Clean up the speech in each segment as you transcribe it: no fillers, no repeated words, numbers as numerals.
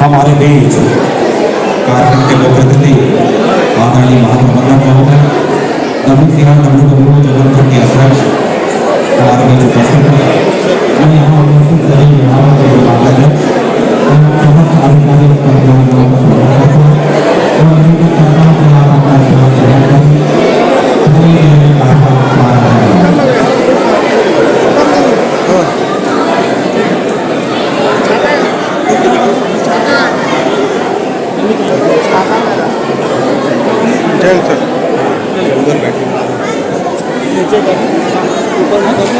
हमारे बीच कार्यक्रम के मुख्य अतिथि आदरणीय महाप्रबंधक महोदय जबलपुर के अध्यक्ष हमारे बीच उपस्थित हैं। मैं यहाँ उपस्थित सभी विभागों के विभागाध्यक्ष समस्त अधिकारी उधर बैठे नीचे ऊपर हो जाते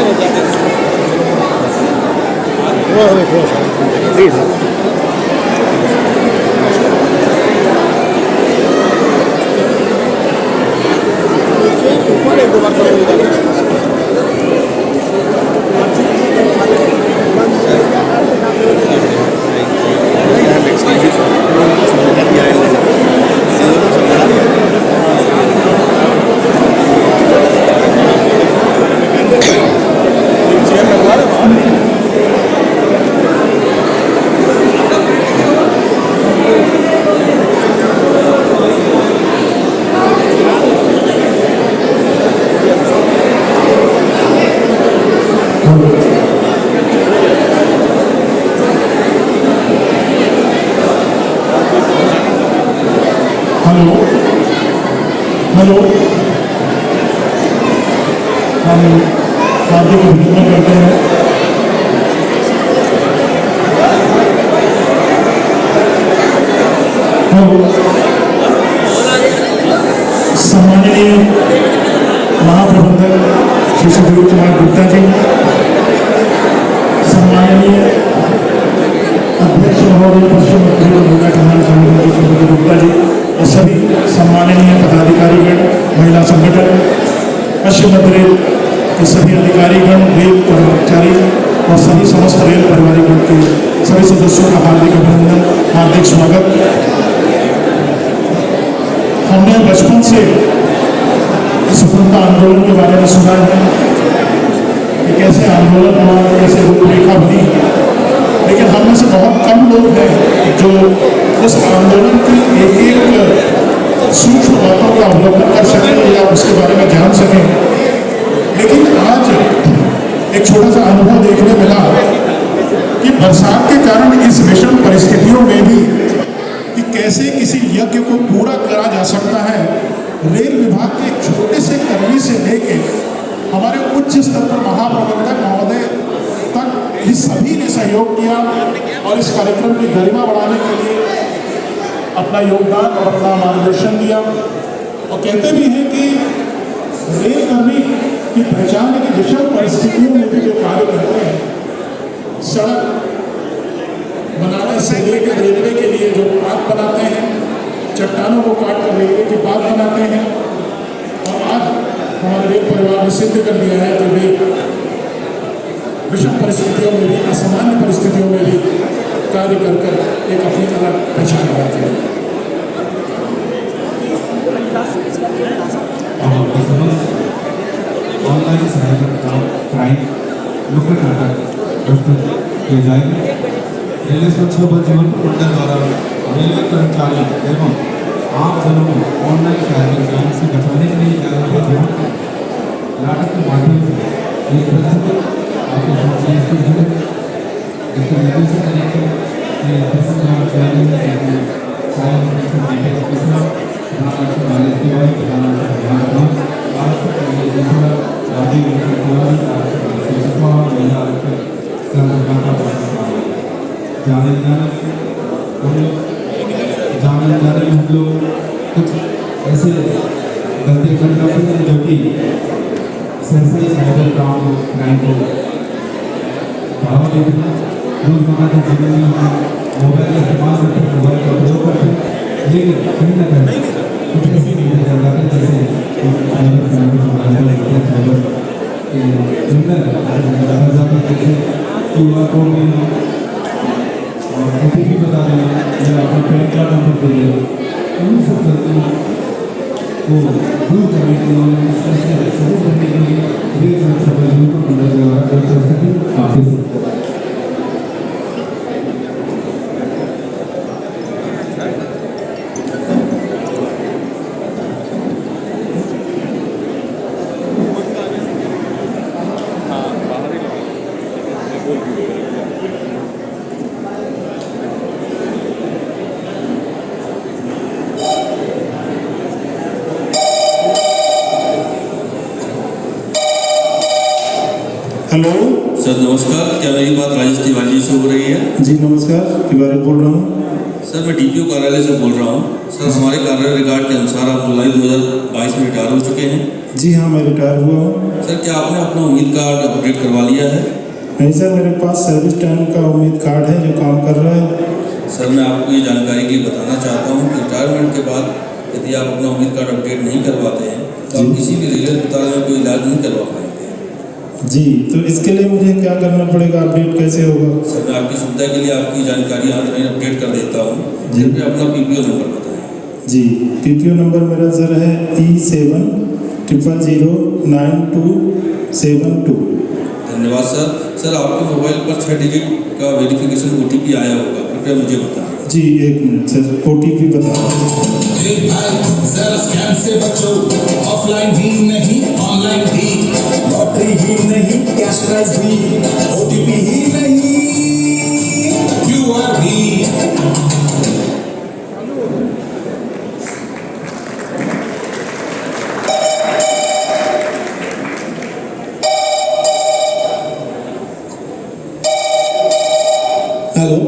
ऊपर एक दो बार हेलो, हम हार्दिक अभिनंदन करते हैं। सम्माननीय महाप्रबंधक श्री सुधीर कुमार गुप्ता जी, सम्माननीय अध्यक्ष महोदय पश्चिम मध्य महिला कल्याण समिति श्रीमती गुप्ता जी और सभी सम्माननीय पदाधिकारीगण, महिला संगठन, पश्चिम मध्य रेल के सभी अधिकारीगण, रेल कर्मचारी और सभी समस्त रेल परिवारगण के सभी सदस्यों का हार्दिक अभिनंदन, हार्दिक स्वागत। हमने बचपन से स्वतंत्रता आंदोलन के बारे में सुना है कि कैसे आंदोलन हुआ, कैसे रूपरेखा बनी, लेकिन हम में से बहुत कम लोग हैं जो उस आंदोलन की एक एक सूक्ष्म बातों का अवलोकन कर सकें या उसके बारे में जान सकें। लेकिन आज एक छोटा सा अनुभव देखने मिला कि बरसात के कारण इस विषम परिस्थितियों में भी कि कैसे किसी यज्ञ को पूरा करा जा सकता है। रेल विभाग के एक छोटे से कर्मी से लेके हमारे उच्च स्तर पर महाप्रबंधक महोदय तक इस सभी ने सहयोग किया और इस कार्यक्रम की गरिमा बढ़ाने के लिए अपना योगदान और अपना मार्गदर्शन दिया। और कहते भी हैं कि रेल कर्मी की पहचान है कि विषम परिस्थितियों में भी जो कार्य करते हैं, सड़क बनाने से लेकर रेलवे के लिए जो पात बनाते हैं, चट्टानों को काट कर रेलवे की पात बनाते हैं, और आज हमारे रेल परिवार ने सिद्ध कर दिया है कि वे विषम परिस्थितियों में भी, असामान्य परिस्थितियों में भी कार्य कर एक अपनी अलग पहचान बनाते हैं। ऑनलाइन सहायता क्राइम नुक्कड़ नाटक प्रस्तुत किए जाएंगे। रेलवे सुरक्षा बल जबलपुर मंडल द्वारा रेलवे कर्मचारी एवं आम जनों को ऑनलाइन सहायता क्राइम से बचाने के लिए नाटक के माध्यम से एक प्रस्तुत आपके सामने इसके निर्देशन तरीके जाने हम लोग कुछ ऐसे गलती कर जाते हैं जो कि सरसरी साइबर क्राइम को बढ़ावा देते हैं। रोजमर्रा के जीवन में हम मोबाइल का इस्तेमाल करते हैं, मोबाइल का प्रयोग करते हैं, लेकिन कहीं ना कहीं कुछ ऐसी चीजें चल जाती हैं जैसे QR कोड में OTP बता दें या अपना पैन कार्ड नंबर दे दें, उन सब गलतियों को दूर करने के लिए शुरू करने के लिए रेल सुरक्षा बल को मंडल द्वारा हेलो सर नमस्कार, क्या मेरी बात राजेश तिवारी से हो रही है? जी नमस्कार, तिवारी बोल रहा हूँ। सर मैं डीपीओ कार्यालय से बोल रहा हूँ। सर हमारे कार्य रिकॉर्ड के अनुसार आप जुलाई 2022 में रिटायर हो चुके हैं। जी हाँ, मैं रिटायर हुआ हूँ। सर क्या आपने अपना उम्मीद कार्ड अपडेट करवा लिया है? नहीं सर, मेरे पास सर्विस टाइम का उम्मीद कार्ड है जो काम कर रहा है। सर मैं आपको ये जानकारी के लिए बताना चाहता हूँ कि रिटायरमेंट के बाद यदि आप अपना उम्मीद कार्ड अपडेट नहीं करवाते हैं तो आप किसी भी रेलवे अस्पताल में कोई इलाज नहीं करवा पाएंगे। जी, तो इसके लिए मुझे क्या करना पड़ेगा, अपडेट कैसे होगा? सर मैं आपकी सुविधा के लिए आपकी जानकारी यहाँ मैं अपडेट कर देता हूँ। जी। कृपया अपना पीपीओ नंबर बताएं। जी, पीपीओ नंबर मेरा सर है E7000972। धन्यवाद सर। सर आपके मोबाइल पर 6 डिजिट का वेरिफिकेशन OTP आया होगा, कृपया मुझे बताएं। जी एक मिनट सर, OTP बता। भाई जरा स्कैम से बचो, ऑफलाइन भी नहीं ऑनलाइन भी, लॉटरी ही नहीं कैश प्राइज भी, OTP ही नहीं QR भी। हेलो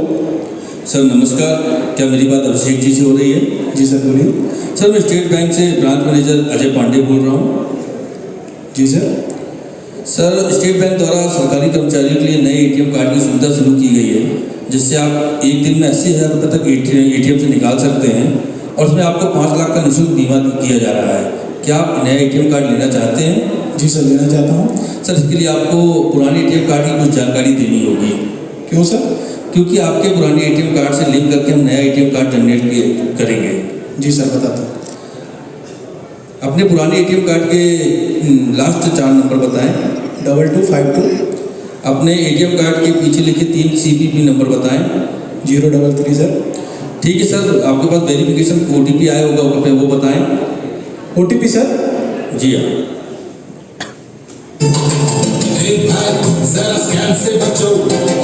सर नमस्कार, क्या मेरी बात अभिषेक जी से हो रही है? जी सर बोलिए। सर मैं स्टेट बैंक से ब्रांच मैनेजर अजय पांडे बोल रहा हूँ। जी सर। सर स्टेट बैंक द्वारा सरकारी कर्मचारियों के लिए नए ATM कार्ड की सुविधा शुरू की गई है, जिससे आप एक दिन में 80,000 रुपये तक ATM से निकाल सकते हैं और उसमें आपको 5 लाख का निःशुल्क बीमा किया जा रहा है। क्या आप नया ATM कार्ड लेना चाहते हैं? जी सर, लेना चाहता हूँ। सर इसके लिए आपको पुराने ATM कार्ड की कुछ जानकारी देनी होगी। क्यों सर? क्योंकि आपके पुराने ATM कार्ड से लिंक करके हम नया ATM कार्ड जनरेट करेंगे। जी सर, बताता हूँ। अपने पुराने ATM कार्ड के लास्ट 4 नंबर बताएं। 2252। अपने ATM कार्ड के पीछे लिखे 3 CVV नंबर बताएं। 033 सर। ठीक है सर, आपके पास वेरिफिकेशन OTP आया होगा, कृपया वो बताएं। OTP sir? जी हाँ। भाई जरा स्कैम से बचो,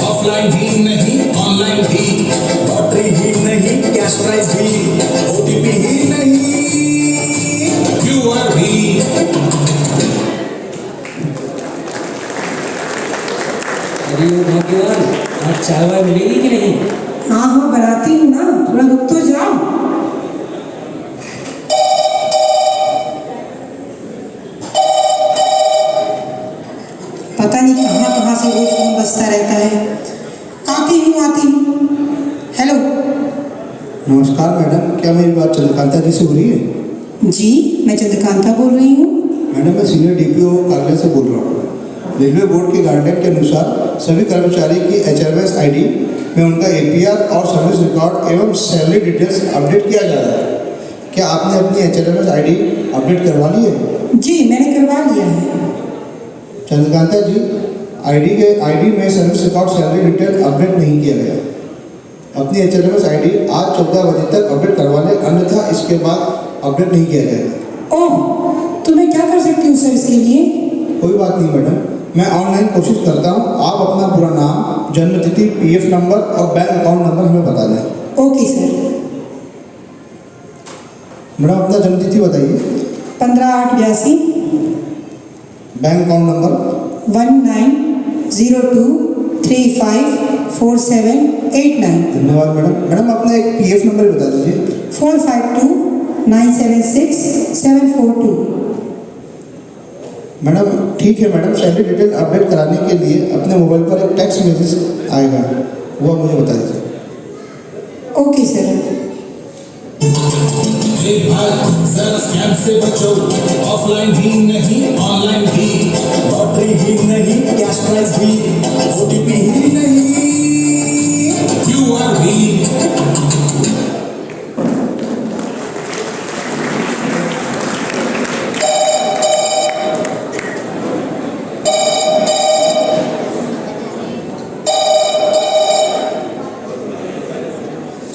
ऑफलाइन भी नहीं ऑनलाइन भी, लॉटरी ही नहीं कैश प्राइज भी, OTP ही नहीं QR भी। अरे भाग्यवान, आज चाय वाय मिलेगी कि नहीं? हाँ हाँ बनाती हूँ ना, थोड़ा रुक तो जाओ। पता नहीं कहाँ कहाँ से रोज फोन बजता रहता है। आती हूँ। हेलो। नमस्कार मैडम, क्या मेरी बात चंद्रकांता जी से हो रही है? जी मैं चंद्रकांता बोल रही हूँ। मैडम मैं सीनियर DPO कार्यालय से बोल रहा हूँ। रेलवे बोर्ड के गाइडलाइन के अनुसार सभी कर्मचारी की HRS ID में उनका APR और सर्विस रिकॉर्ड एवं सैलरी डिटेल्स अपडेट किया जा रहा है। क्या आपने अपनी HRS ID अपडेट करवा ली है? जी मैंने करवा लिया है। चंद्रकांता जी, ID में service record salary detail update नहीं किया गया। अपनी HRS ID आज 14 बजे तक अपडेट करवा लें, अन्यथा इसके बाद अपडेट नहीं किया जाएगा। ओह, तो मैं क्या कर सकती हूँ सर इसके लिए? कोई बात नहीं मैडम, मैं ऑनलाइन कोशिश करता हूँ। आप अपना पूरा नाम, जन्मतिथि, PF नंबर और बैंक अकाउंट नंबर हमें बता दें। Okay sir. मैडम अपना जन्मतिथि बताइए। 15/8/82। Bank account number. 1902354789। धन्यवाद मैडम। मैडम अपना एक PF नंबर बता दीजिए। 452976 मैडम ठीक है मैडम, सैलरी डिटेल अपडेट कराने के लिए अपने मोबाइल पर एक टेक्स्ट मैसेज आएगा, वो आप मुझे बता दीजिए। Okay sir. भाई जरा स्कैम से बचो, ऑफलाइन भी नहीं ऑनलाइन भी, लॉटरी ही नहीं कैश प्राइज भी, OTP ही नहीं QR भी।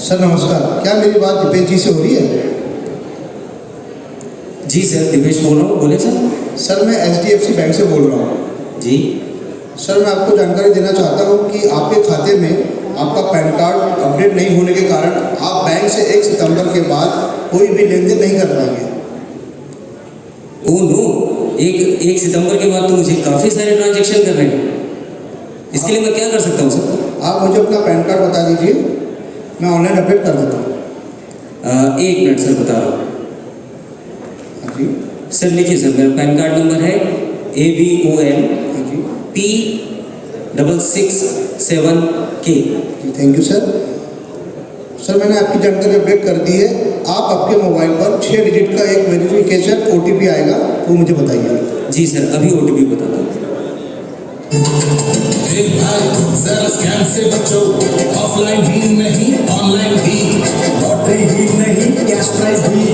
सर नमस्कार, क्या मेरी बात दीपेश जी से हो रही है? जी सर, दिपेश बोल रहा हूँ, बोले सर। सर मैं HDFC बैंक से बोल रहा हूँ। जी सर मैं आपको जानकारी देना चाहता हूँ कि आपके खाते में आपका पैन कार्ड अपडेट नहीं होने के कारण आप बैंक से 1 सितंबर के बाद कोई भी लेन देन नहीं कर पाएंगे। ओह नो, एक सितंबर के बाद तो मुझे काफ़ी सारे ट्रांजैक्शन कर रहे हैं। इसके लिए मैं क्या कर सकता हूँ सर? आप मुझे अपना पैन कार्ड बता दीजिए, मैं ऑनलाइन अपडेट कर देता हूँ। 1 मिनट सर, बता रहा हूँ। हाँ जी, सर लिखिए सर, मेरा पैन कार्ड नंबर है AVON हाँ जी, P667K। जी थैंक यू सर। सर मैंने आपकी जानकारी अपडेट कर दी है। आप आपके मोबाइल पर 6 डिजिट का एक वेरिफिकेशन OTP आएगा, वो मुझे बताइए। जी सर, अभी OTP बताता हूँ। भाई जरा स्कैम से बचो, ऑफलाइन भी नहीं ऑनलाइन भी, लॉटरी ही नहीं कैश प्राइज भी,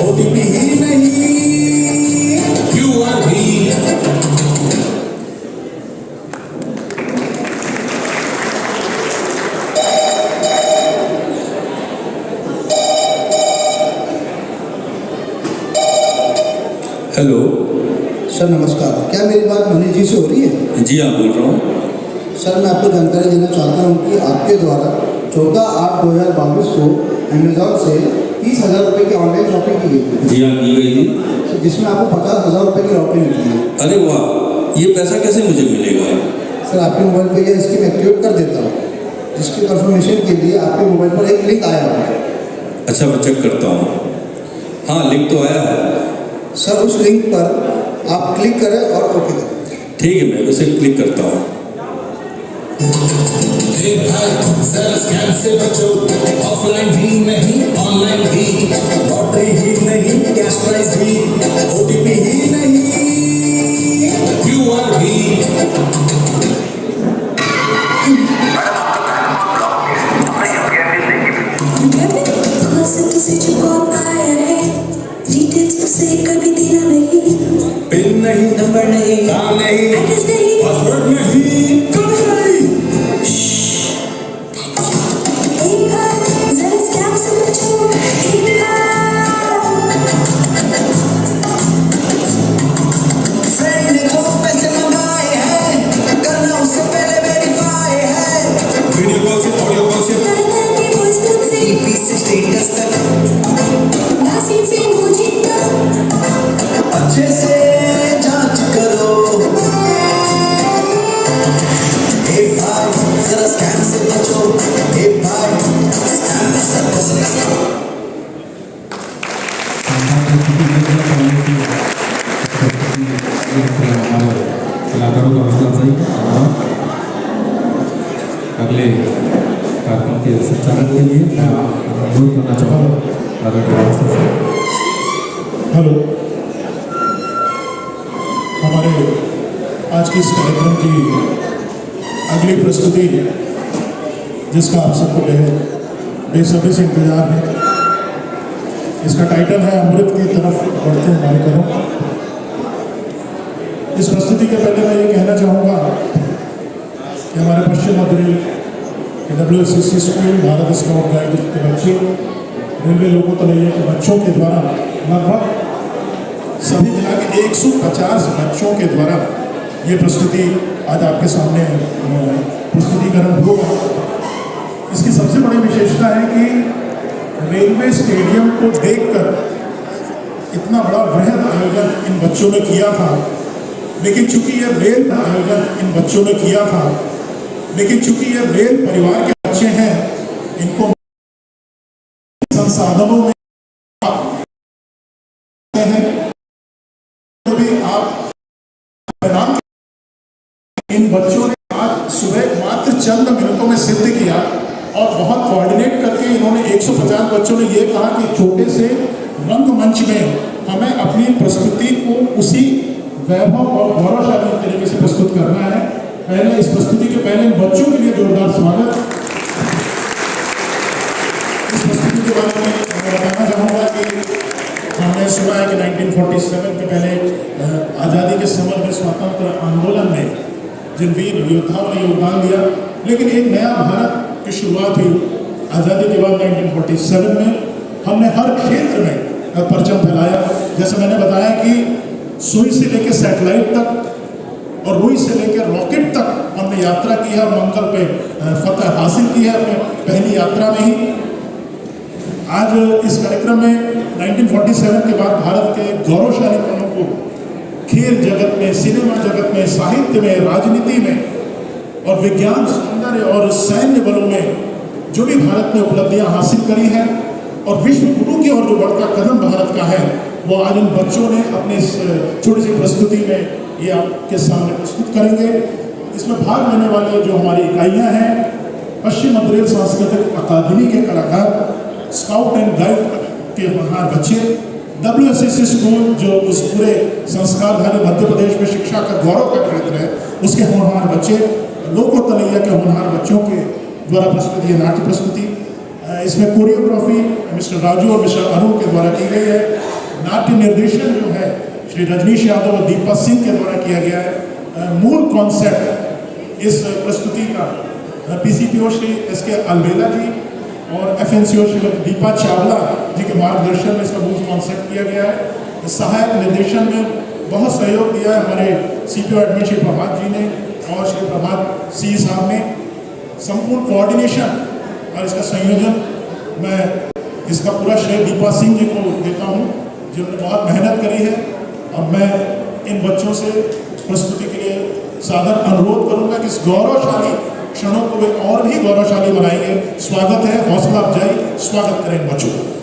OTP ही नहीं QR भी। हेलो। सर नमस्कार, क्या मेरी बात मनीष जी से हो रही है? जी हाँ, बोल रहा हूँ। सर मैं आपको जानकारी देना चाहता हूँ कि आपके द्वारा 14/8/2022 को अमेजॉन से 30,000 रुपये की ऑनलाइन शॉपिंग की गई थी। जी हाँ, की गई थी। जिसमें आपको 50,000 रुपये की लॉटरी निकली है। अरे वाह, ये पैसा कैसे मुझे मिलेगा? सर आपके मोबाइल पर यह स्कीम एक्टिवेट कर देता हूँ, जिसकी कंफर्मेशन के लिए आपके मोबाइल पर एक लिंक आया है। अच्छा, मैं चेक करता हूँ। हाँ, लिंक तो आया है। सर उस लिंक पर आप क्लिक करें और ओके करें। ठीक है, मैं उसे क्लिक करता हूँ। भाई जरा स्कैम से बचो, ऑफलाइन भी नहीं ऑनलाइन भी, लॉटरी ही नहीं कैश प्राइज भी, OTP ही नहीं QR भी। किसी जो कॉल आया है, डिटेल्स उसे कभी देना नहीं, पिन नहीं, नंबर नहीं, नाम नहीं, एड्रेस नहीं, पासवर्ड नहीं, कुछ नहीं। एक बार जरा स्कैम से बचो, एक बार। फ्रेंड ने जो पैसे मंगाए हैं, करना उससे पहले वेरीफाई है, वीडियो कॉल से, ऑडियो कॉल से, की वॉइस कॉल से, DP से स्टेटस तक, मैसेज से इमोजी तक, अच्छे से जांच करो। ए भाई जरा स्कैम से बचो, ए भाई स्कैम से बचो। कलाकारों का हौसला सही और अगले कार्यक्रम के संचालन के लिए मैं अनुरोध करना चाहूँगा। हेलो, हमारे आज की इस कार्यक्रम की अगली प्रस्तुति, जिसका आप सबको बेसब्री से इंतजार है, इसका टाइटल है अमृत की तरफ बढ़ते हमारे कदम। इस प्रस्तुति के पहले मैं ये कहना चाहूँगा कि हमारे पश्चिम मध्य rail WSCC school, Bharat scout guide के बच्चे, रेलवे लोको तलैया के बच्चों के द्वारा लगभग सभी मिला के 150 बच्चों के द्वारा ये प्रस्तुति आज आपके सामने प्रस्तुतिकरण होगा। इसकी सबसे बड़ी विशेषता है कि रेलवे स्टेडियम को देखकर इतना बड़ा वृहद आयोजन इन बच्चों ने किया था, लेकिन चूंकि यह रेल आयोजन इन बच्चों ने किया था, लेकिन चूंकि यह रेल परिवार के बच्चे हैं, इनको संसाधनों में हैं, तो भी आप परिणाम इन बच्चों ने आज सुबह मात्र चंद मिनटों में सिद्ध किया और बहुत कोऑर्डिनेट करके इन्होंने 150 बच्चों ने ये कहा कि छोटे से रंगमंच में हमें अपनी प्रस्तुति को उसी वैभव और गौरवशाली तरीके से प्रस्तुत करना है। पहले इस प्रस्तुति के पहले बच्चों के लिए जोरदार स्वागत। इस प्रस्तुति के बारे में मैं बताना चाहूँगा कि हमने सुना है कि 1947 के पहले आज़ादी के समर में स्वतंत्र आंदोलन में जिन वीर योद्धाओं ने योगदान दिया, लेकिन एक नया भारत की शुरुआत हुई आज़ादी के बाद 1947 में। हमने हर क्षेत्र में परचम फैलाया। जैसे मैंने बताया कि सुई से लेकर सैटेलाइट तक और रुई से लेकर रॉकेट तक हमने यात्रा की है और मंगल पे फतह हासिल की है अपने पहली यात्रा में ही। आज इस कार्यक्रम में 1947 के बाद भारत के गौरवशाली पलों को खेल जगत में, सिनेमा जगत में, साहित्य में, राजनीति में और विज्ञान, सौंदर्य और सैन्य बलों में जो भी भारत ने उपलब्धियां हासिल करी हैं और विश्व गुरु की ओर जो बढ़ता कदम भारत का है, वो आज इन बच्चों ने अपनी इस छोटी सी प्रस्तुति में ये आपके सामने प्रस्तुत करेंगे। इसमें भाग लेने वाले जो हमारी इकाइयां हैं, पश्चिम मध्य रेल सांस्कृतिक अकादमी के कलाकार, स्काउट एंड गाइड के होनहार बच्चे, WSSC स्कूल जो उस पूरे संस्कारधारी मध्य प्रदेश में शिक्षा का गौरव का क्षेत्र है, उसके होनहार बच्चे, लोको तनैया के होनहार बच्चों के द्वारा प्रस्तुति है नाट्य प्रस्तुति। इसमें कोरियोग्राफी मिस्टर राजू और मिस्टर अरुण के द्वारा की गई है। नाट्य निर्देशन जो है श्री रजनीश यादव और दीपा सिंह के द्वारा किया गया है। मूल कॉन्सेप्ट इस प्रस्तुति का PCPO श्री SK अलबेला जी और FNCO श्री दीपा चावला जी के मार्गदर्शन में इसका मूल कॉन्सेप्ट किया गया है। सहायक निर्देशन में बहुत सहयोग दिया है हमारे CPO एडमिन श्री प्रभात जी ने और श्री प्रभात C साहब ने। संपूर्ण कोऑर्डिनेशन और इसका संयोजन मैं इसका पूरा श्रेय दीपा सिंह जी को देता हूँ, जिन्होंने बहुत मेहनत करी है। और मैं इन बच्चों से प्रस्तुति के लिए सादर अनुरोध करूँगा कि इस गौरवशाली क्षणों को वे और भी गौरवशाली बनाएंगे। स्वागत है, हौसला अफजाई, स्वागत करें इन बच्चों को।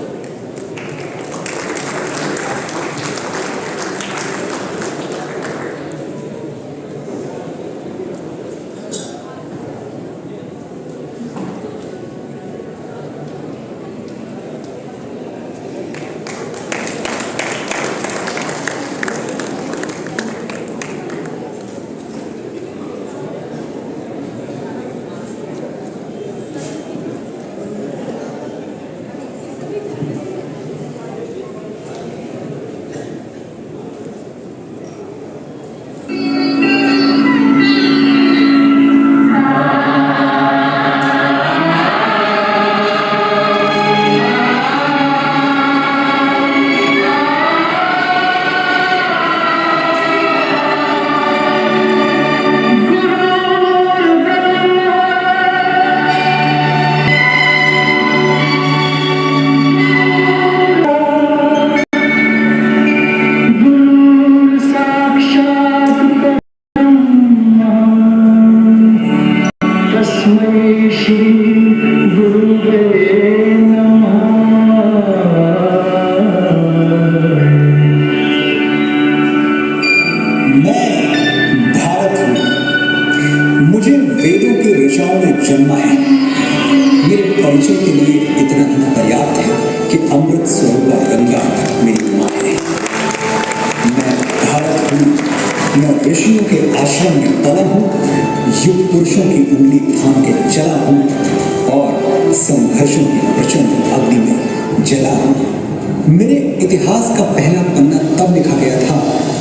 मेरे इतिहास का पहला पन्ना तब लिखा गया था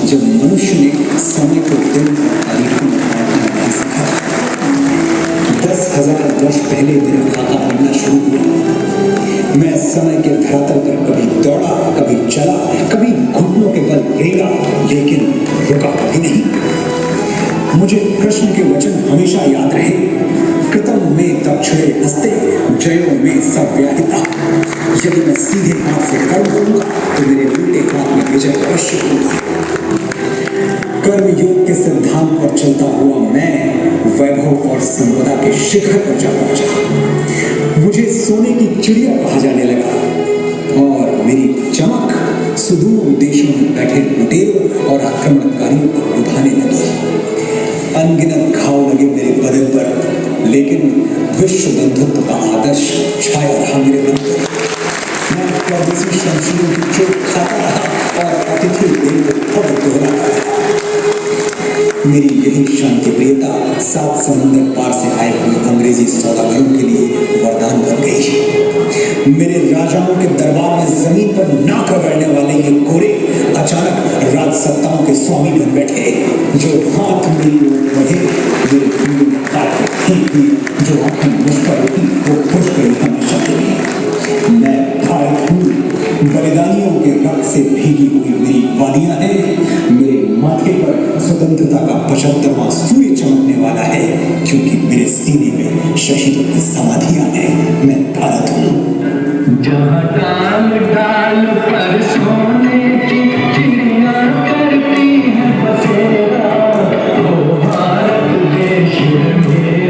जब मनुष्य ने समय को दिन और तारीखों में बांटना नहीं सीखा। 10,000 वर्ष पहले मेरा खाता पढ़ना शुरू हुआ। मैं समय के धरातल पर कभी दौड़ा, कभी चला, कभी घुटनों के बल रेंगा, लेकिन रुका कभी नहीं। मुझे कृष्ण के वचन हमेशा याद रहे, कृतम में दक्षिणे हस्ते, जयो में सव्याहिता। यदि मैं सीधे हाथ से कर्म करूंगा तो मेरे उल्टे हाथ में विजय अवश्य होगा। कर्म योग के सिद्धांत पर चलता हुआ मैं वैभव और संपदा के शिखर पर जा पहुंचा। मुझे सोने की चिड़िया कहा जाने लगा और मेरी चमक सुदूर देशों में बैठे लुटेरों और आक्रमणकारियों को लुभाने लगी। अनगिनत घाव लगे मेरे बदन पर, लेकिन विश्व बंधुत्व का आदर्श छाया रहा मेरे मन पर। मैं परदेसी शमशीरों की चोट खाता रहा और अतिथि देव को खबर दोहराता रहा। मेरी यही शांति प्रियता 7 समंदर पार से आए हुए अंग्रेजी सौदागरों के लिए वरदान बन गई। मेरे राजाओं के दरबार में जमीन पर नाक रगड़ने वाले ये गोरे अचानक राजसत्ताओं के स्वामी बन बैठे, जो हाथ में बढ़े मेरे दिल में काट ठीक हुई, जो आंखें मुझ पर रुकी वो खुश गई हमेशा के लिए। मैं भारत हूँ, बलिदानियों के रक्त से भीगी हुई मेरी वादियां हैं। मेरे माथे पर स्वतंत्रता का 75वां सूर्य चमकने वाला है, क्योंकि मेरे सीने में शहीदों की समाधियां हैं। मैं भारत हूँ। जहाँ डाल डाल पर सोने की चिड़िया करती है बसेरा, वो भारत देश में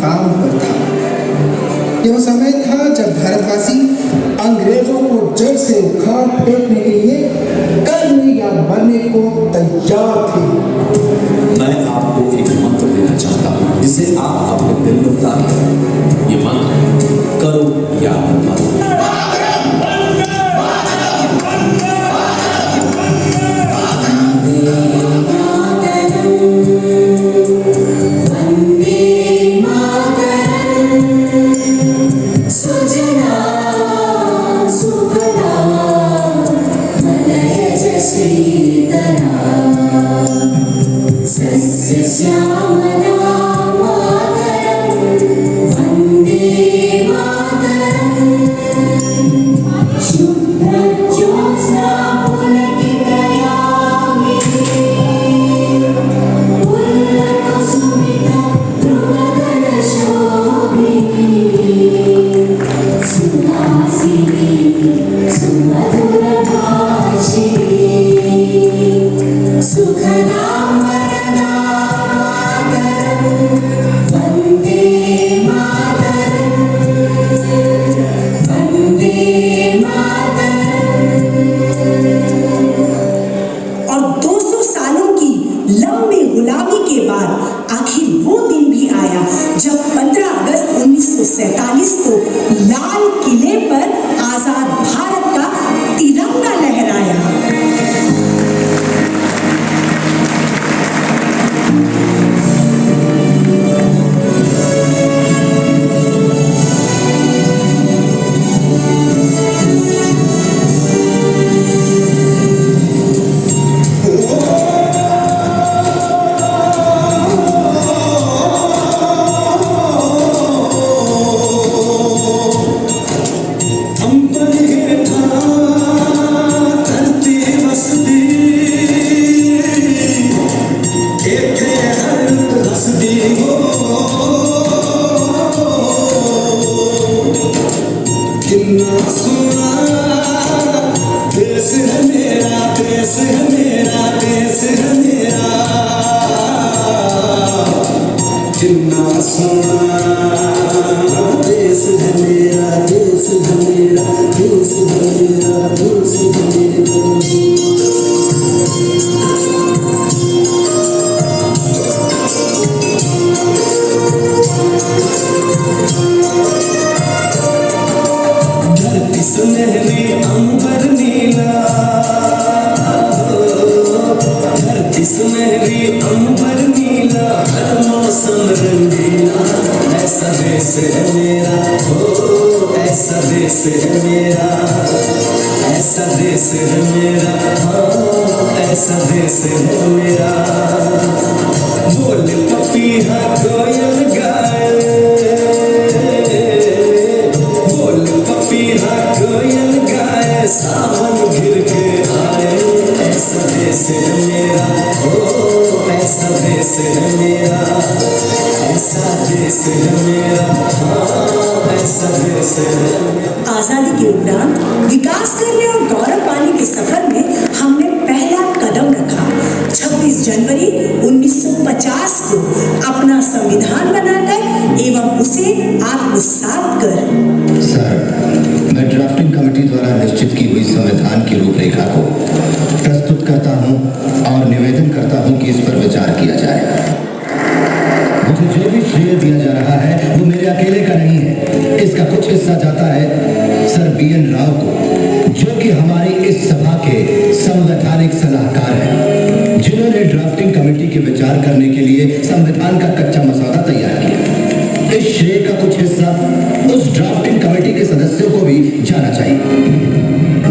काम पर था। यह समय था जब भारतवासी अंग्रेजों को जड़ से उखाड़ फेंकने के लिए करने या मरने को तैयार थे। मैं आपको एक मंत्र देना चाहता हूँ जिसे आप अपने दिल में उतारें। ये मंत्र है, करो या मरो। आजादी के उपरांत विकास करने और गौरव पाने के सफर में हमने पहला कदम रखा। 26 जनवरी 1950 को अपना संविधान बनाकर एवं उसे आत्मसात कर। सर, मैं ड्राफ्टिंग कमेटी द्वारा निश्चित की हुई संविधान की रूपरेखा को प्रस्तुत करता हूं और निवेदन करता हूं कि इस पर विचार किया जाए। मुझे जो भी श्रेय दिया जा रहा है वो मेरे अकेले का नहीं है। इसका कुछ हिस्सा जाता है सर BN राव को, जो कि हमारी इस सभा के संवैधानिक सलाहकार हैं, जिन्होंने ड्राफ्टिंग कमेटी के विचार करने के लिए संविधान का कच्चा मसौदा तैयार किया। इस श्रेय का कुछ हिस्सा उस ड्राफ्टिंग कमेटी के सदस्यों को भी जाना चाहिए।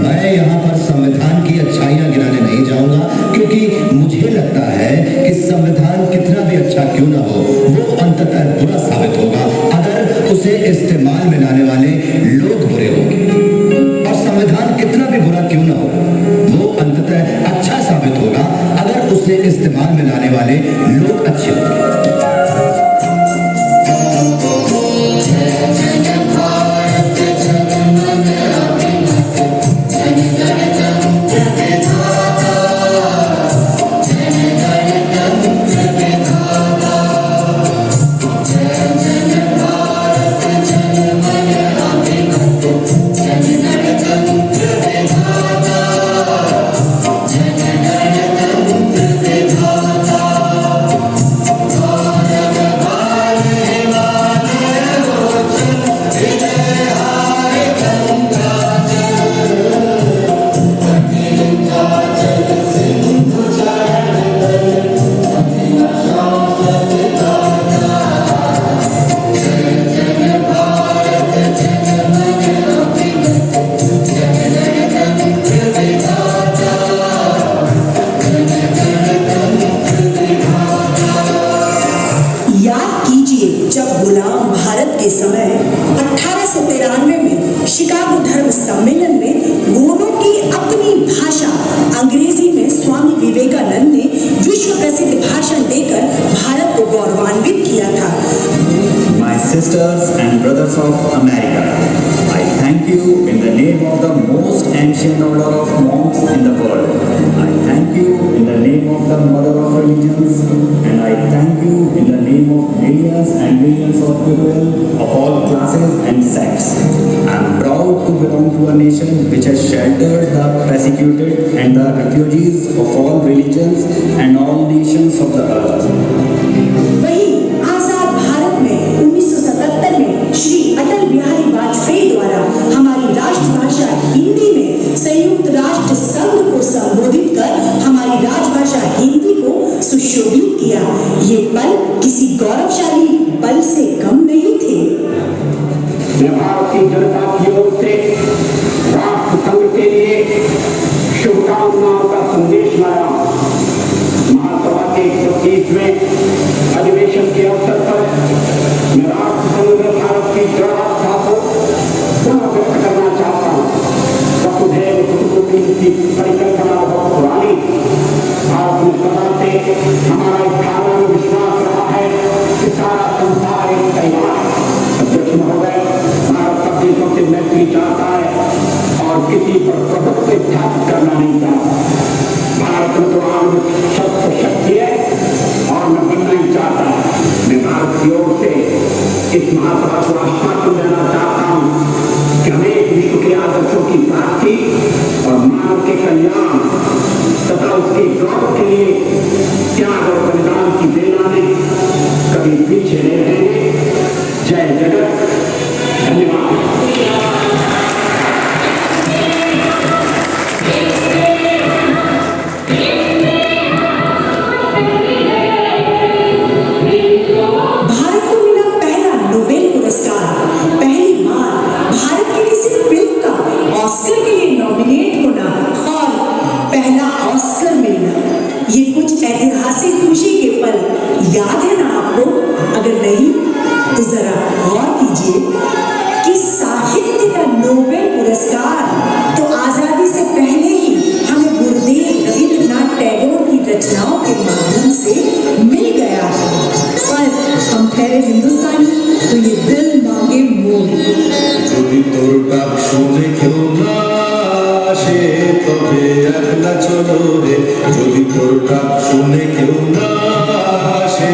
मैं यहाँ पर संविधान की अच्छाइयाँ गिनाने नहीं जाऊंगा, क्योंकि मुझे लगता है कि संविधान कितना भी अच्छा क्यों ना हो, वो अंततः बुरा साबित होगा अगर उसे इस्तेमाल में लाने वाले लोग बुरे होंगे, और संविधान कितना भी बुरा क्यों ना हो, वो अंततः अच्छा साबित होगा अगर उसे इस्तेमाल में लाने वाले लोग अच्छे होंगे। जन गुलाम भारत के समय 1893 में शिकागो धर्म सम्मेलन में गोरों की अपनी भाषा अंग्रेजी में स्वामी विवेकानंद ने विश्व प्रसिद्ध भाषण देकर भारत को गौरवान्वित किया था। My sisters and brothers of America, I thank you in the name of the most ancient order of monks in the world. I thank you in the name of the mother of religions, and I thank you in the name of millions and millions of people of all classes and sects. I am proud to belong to a nation which has sheltered the persecuted and the refugees of all religions and all nations of the earth. वही आजाद भारत में 1977 में श्री अटल बिहारी वाजपेयी द्वारा हमारी राष्ट्रभाषा हिंदी में संयुक्त राष्ट्र संघ को संबोधित कर हमारी राजभाषा हिंदी को सुशोभित किया। ये पल किसी गौरवशाली पल से कम नहीं थे। भारतीय जनता की ओर से राष्ट्र संघ के लिए शुभकामनाओं का संदेश लाया। महासभा के 125वें अधिवेशन के अवसर पर मैं राष्ट्र संघ में भारत की दृढ़ आस्था को पुनः व्यक्त करना चाहता हूँ। वसुधैव कुटुम्बकम की परिकल्पना बहुत पुरानी। भारत में सदा से हमारा इस धारणा में विश्वास रहा है कि सारा संसार एक परिवार है। अध्यक्ष महोदय, भारत सब देशों से मैत्री चाहता है और किसी पर प्रभुत्व स्थापित करना नहीं चाहता। भारत में तो आम शस्त्र शक्ति है और मैं बनना ही चाहता है। मैं भारत की ओर से इस महासभा को आश्वासन देना चाहता हूँ कि हमें विश्व के आदर्शों की प्राप्ति और मानव के कल्याण तथा उसके गौरव के लिए त्याग और बलिदान की देना में कभी पीछे नहीं रहेंगे। जय जगत। धन्यवाद। ऑस्कर के लिए नॉमिनेट होना और पहला ऑस्कर मिलना, ये कुछ ऐतिहासिक खुशी के पल याद है ना आपको? अगर नहीं तो जरा गौर कीजिए कि साहित्य का नोबेल पुरस्कार तो आजादी से पहले ही हमें गुरुदेव रविंद्रनाथ टैगोर की रचनाओं के माध्यम से मिल गया था, पर हम ठहरे हिंदुस्तानी तो ये दिल मांगे मोर। যদি তোর ডাক শুনে কেউ না আসে তবে একলা চলো রে। যদি তোর ডাক শুনে কেউ না আসে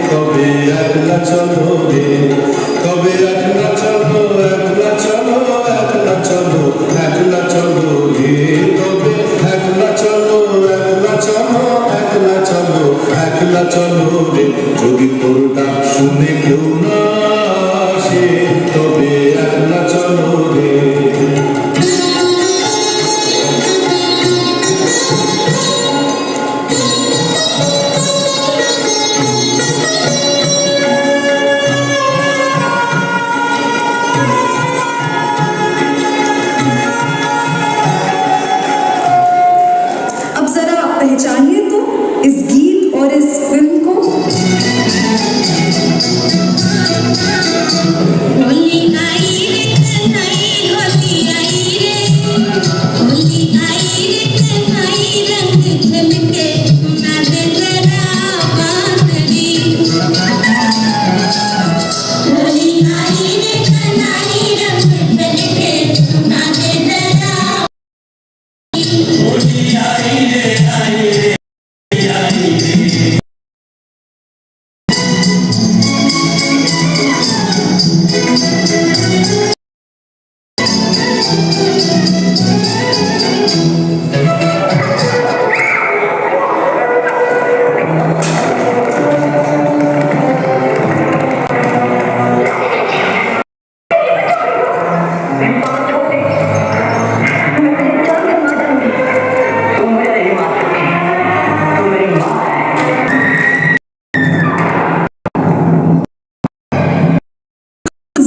তবে একলা চলো রে। তবে একলা চলো, একলা চলো, একলা চলো, একলা চলো রে। তবে একলা চলো, একলা চলো, একলা চলো, একলা চলো রে। যদি তোর ডাক শুনে কেউ না আসে তবে একলা চলো রে। अब जरा पहचानिए तो इस गीत और इस फिल्म को। होली आई रे नई होली आई रे, होली आई रे नई रंग झलके ना दे जरा बांधड़ी। होली आई रे नई रंग झलके ना दे जरा। होली आई रे आई रे आई रे।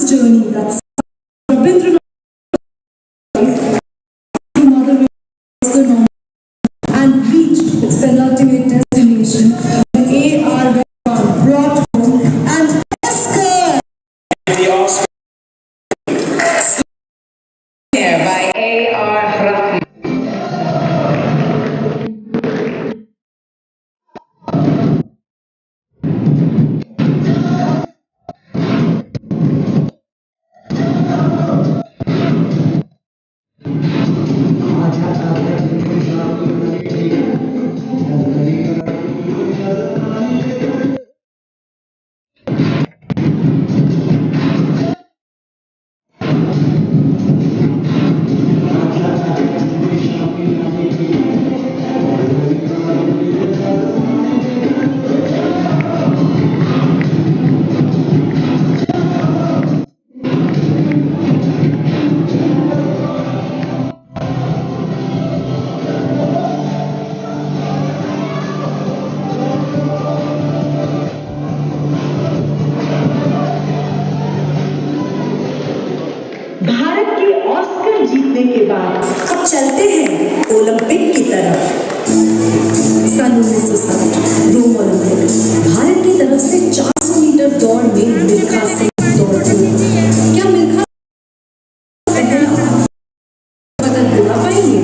Journey that's Rabindranath mother and reached its penultimate destination. A.R. brought home an जीतने के बाद अब चलते हैं ओलंपिक की तरफ। सन 1960 रोम ओलंपिक, भारत की तरफ से 400 मीटर दौड़ में मिल्खा सिंह दौड़ती है। क्या मिल्खा पहला पदक दिला पाएंगे?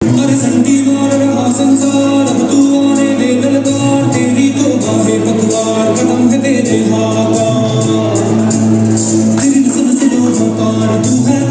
अरे संडी मार रहा संसार, अब तू आने दे ललकार, तेरी तो बाहें पतवार, कदम है तेरे हाथ, तेरी नस्ल से जो भकार, तू है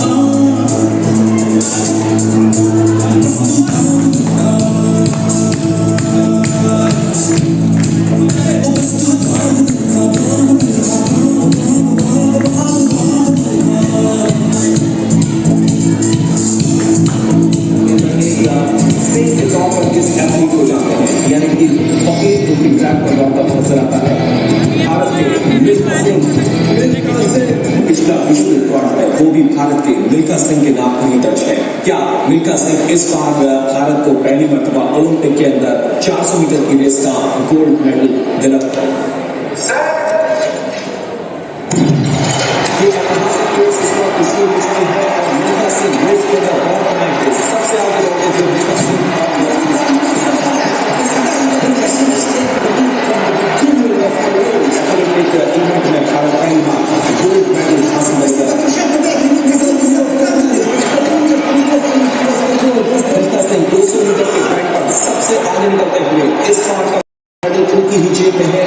भारत के मिल्खा सिंह के नाम पर ही दर्ज है। क्या मिल्खा सिंह इस बार भारत को पहली मर्तबा ओलंपिक के अंदर 400 मीटर की रेस का गोल्ड मेडल दिलाता है? मिल्खा सिंह रेस के अंदर सबसे आगे होते इवेंट में भारत पहली बार गोल्ड मेडल हासिल करेगा। मिल्खा सिंह 200 मीटर के इवेंट पर सबसे आगे निकलते हुए इस बार का मेडल उनकी ही जेब में है।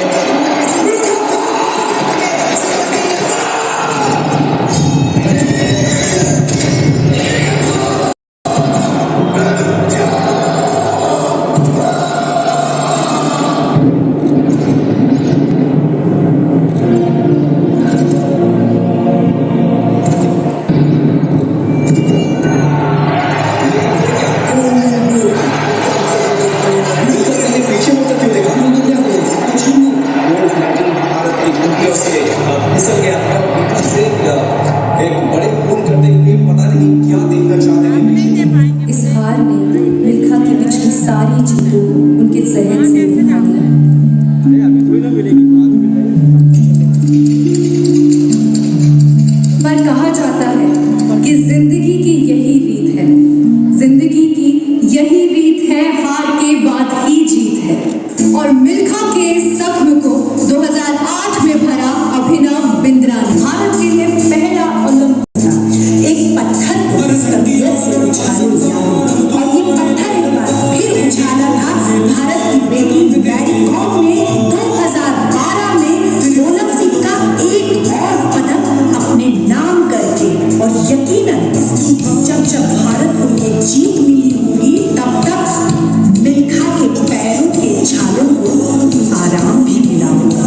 इस हार ने मिल्खा की पिछली सारी जीतों को उनके जहन से उठा लिया। पर कहा जाता है कि जिंदगी की यही रीत है, जिंदगी की यही रीत है, हार के बाद ही जीत है। और मिल्खा के जख्म को 2008 में भरा अभिनव बिंद्रा भारत के लिए पहला ओलंपिक एक पत्थर को कबीयत से उछाल दिया और ये पत्थर एक बार फिर उछाला था भारत की बेटी मैरी कॉम ने 2012 में ओलंपिक का एक और पदक अपने नाम करके। और यकीनन जब भारत को ये जीत मिली होगी तब तक मिल्खा के पैरों के छालों को आराम भी मिला होगा।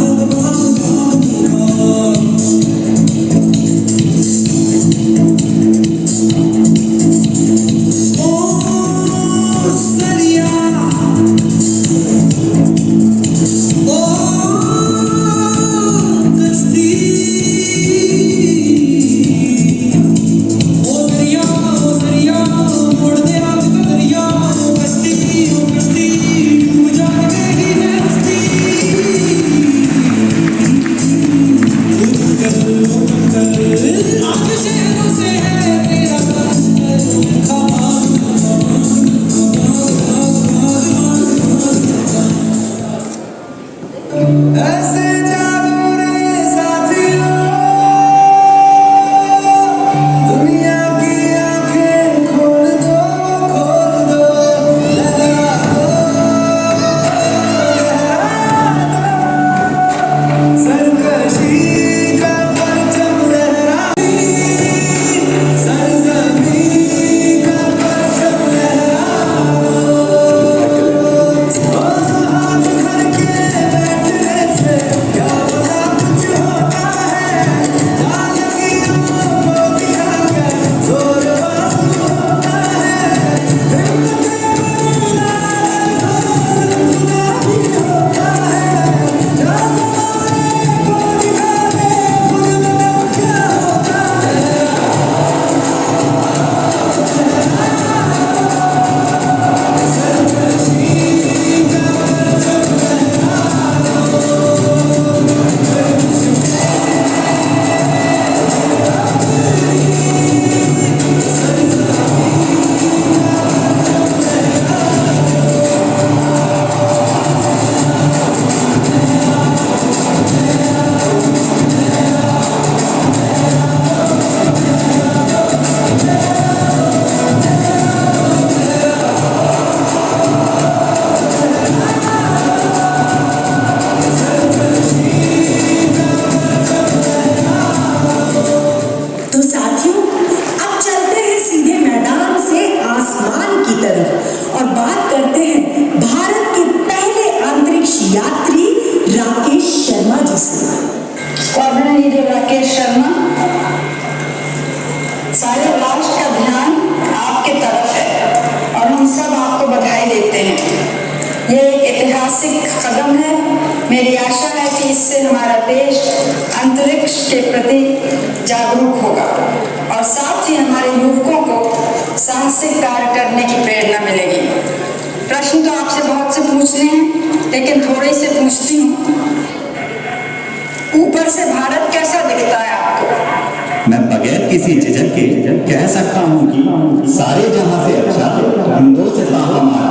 गणमान्य, सारे राष्ट्र का ध्यान आपके तरफ है और हम सब आपको बधाई देते हैं। ये एक ऐतिहासिक कदम है। मेरी आशा है कि इससे हमारा देश अंतरिक्ष के प्रति जागरूक होगा और साथ ही हमारे युवकों को साहसिक कार्य करने की प्रेरणा मिलेगी। प्रश्न तो आपसे बहुत से पूछने हैं, लेकिन थोड़े से पूछती हूँ। ऊपर से भारत कैसा दिखता है आपको? मैं बगैर किसी झिझक के कह सकता हूँ कि सारे जहां से अच्छा हिंदुस्तान हमारा।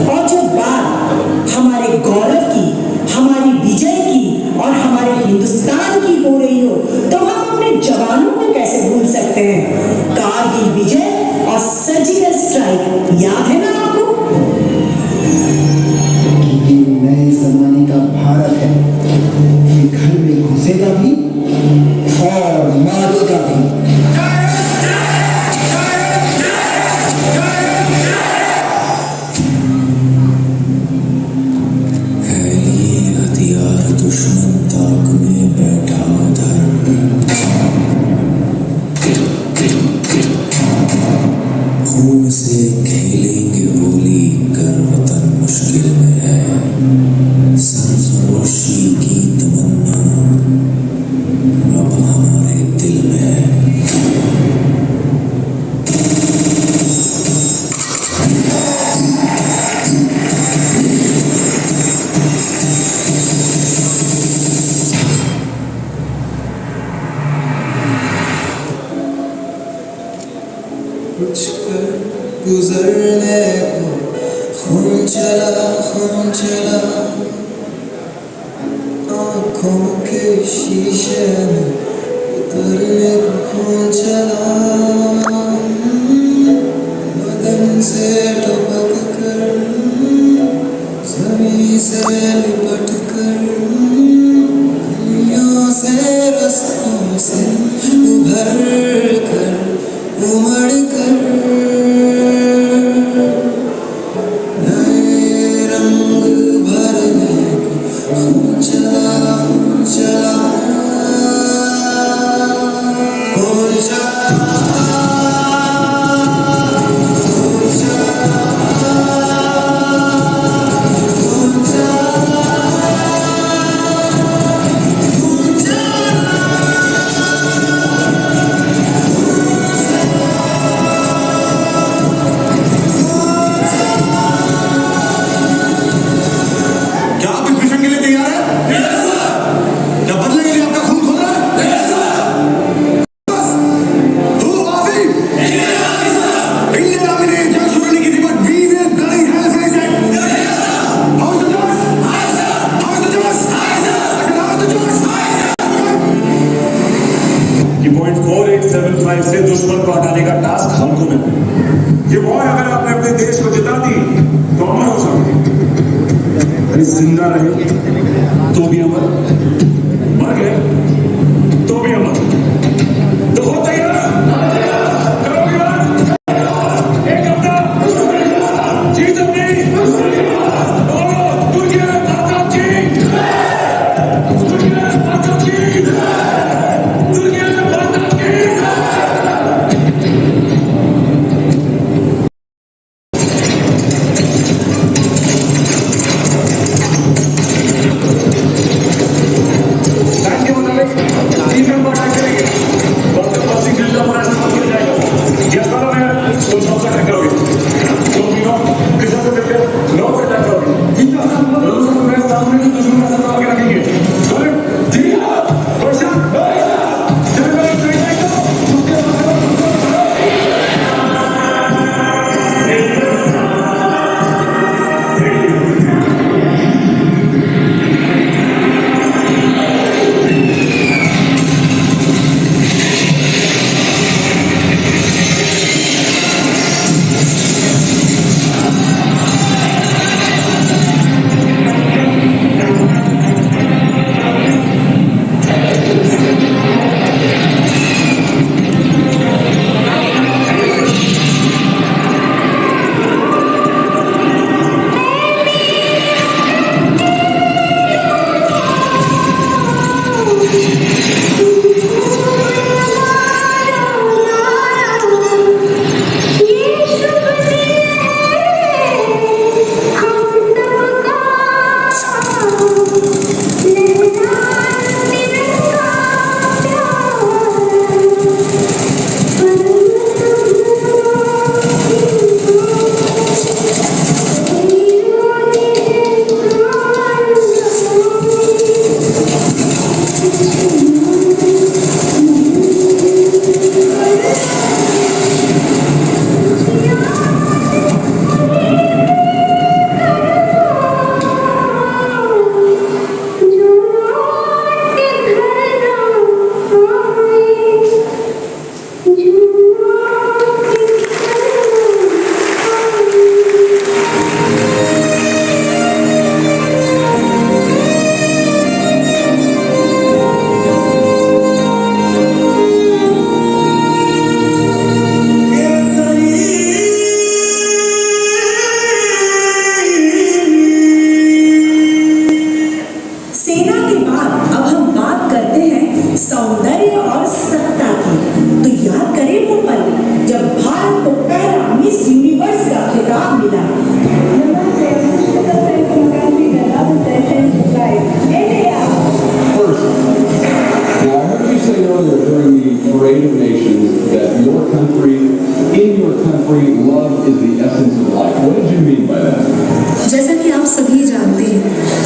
और जब बात हमारे गौरव की, हमारी विजय की और हमारे हिंदुस्तान की हो रही हो, तो हम अपने जवानों को कैसे भूल सकते हैं? कारगिल विजय और सर्जिकल स्ट्राइक याद है ना आपको? ये नए जमाने का भारत है। ये घर में घुसेगा भी और मारेगा भी। हथियार दुश्मन ताक में बैठा उधर, खून से खेलेंगे होली कर वतन मुश्किल में है, सरफरोशी की तमन्ना अब हमारे दिल में है। कुछ कर गुजरने को खून चला आँखों के शीशे में उतरने को खून चला, बदन से टपक कर जमीन से लिपट कर दुनिया से रस्तों से उभर कर उमड़ कर नए रंग भरने को खून चला खून चला खून पॉइंट 4875 से दुश्मन को हटाने का टास्क हमको मिला। ये वॉर अगर आपने अपने देश को जिता दी तो अमर हो सकती, अरे जिंदा रहे तो भी अमर, मर गए तो भी अमर। तो हो तैयार, करोगे यार? एक अपना जीत अपनी, बोलो दुनिया माता की, दुनिया माता की, दुनिया माता की। Thank you. know that during the Parade of Nations that your country, in your country, love is the essence of life. What did you mean by that? जैसा कि आप सभी जानते हैं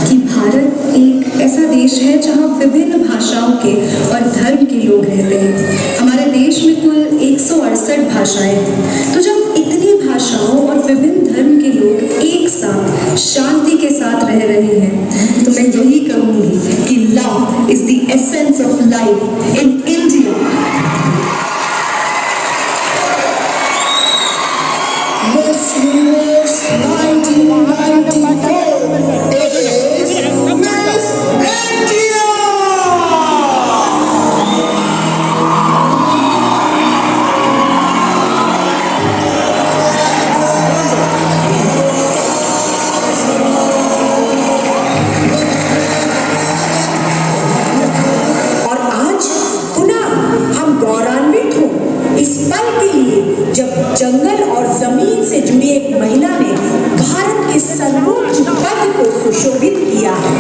कि भारत एक ऐसा देश है जहां विभिन्न भाषाओं के और धर्म के लोग रहते हैं। हमारे देश में कुल 168 भाषाएं हैं। तो जब इतनी भाषाओं और विभिन्न धर्म के लोग एक साथ शांति के साथ रह रहे हैं तो मैं यही कहूंगी कि love is the essence of life in India. Miss Universe 1994 is Miss India! और आज पुनः हम गौरवान्वित हो इस पल के लिए जब जंगल और जमीन से जुड़ी एक महिला ने भारत के सर्वोच्च पद को सुशोभित किया है।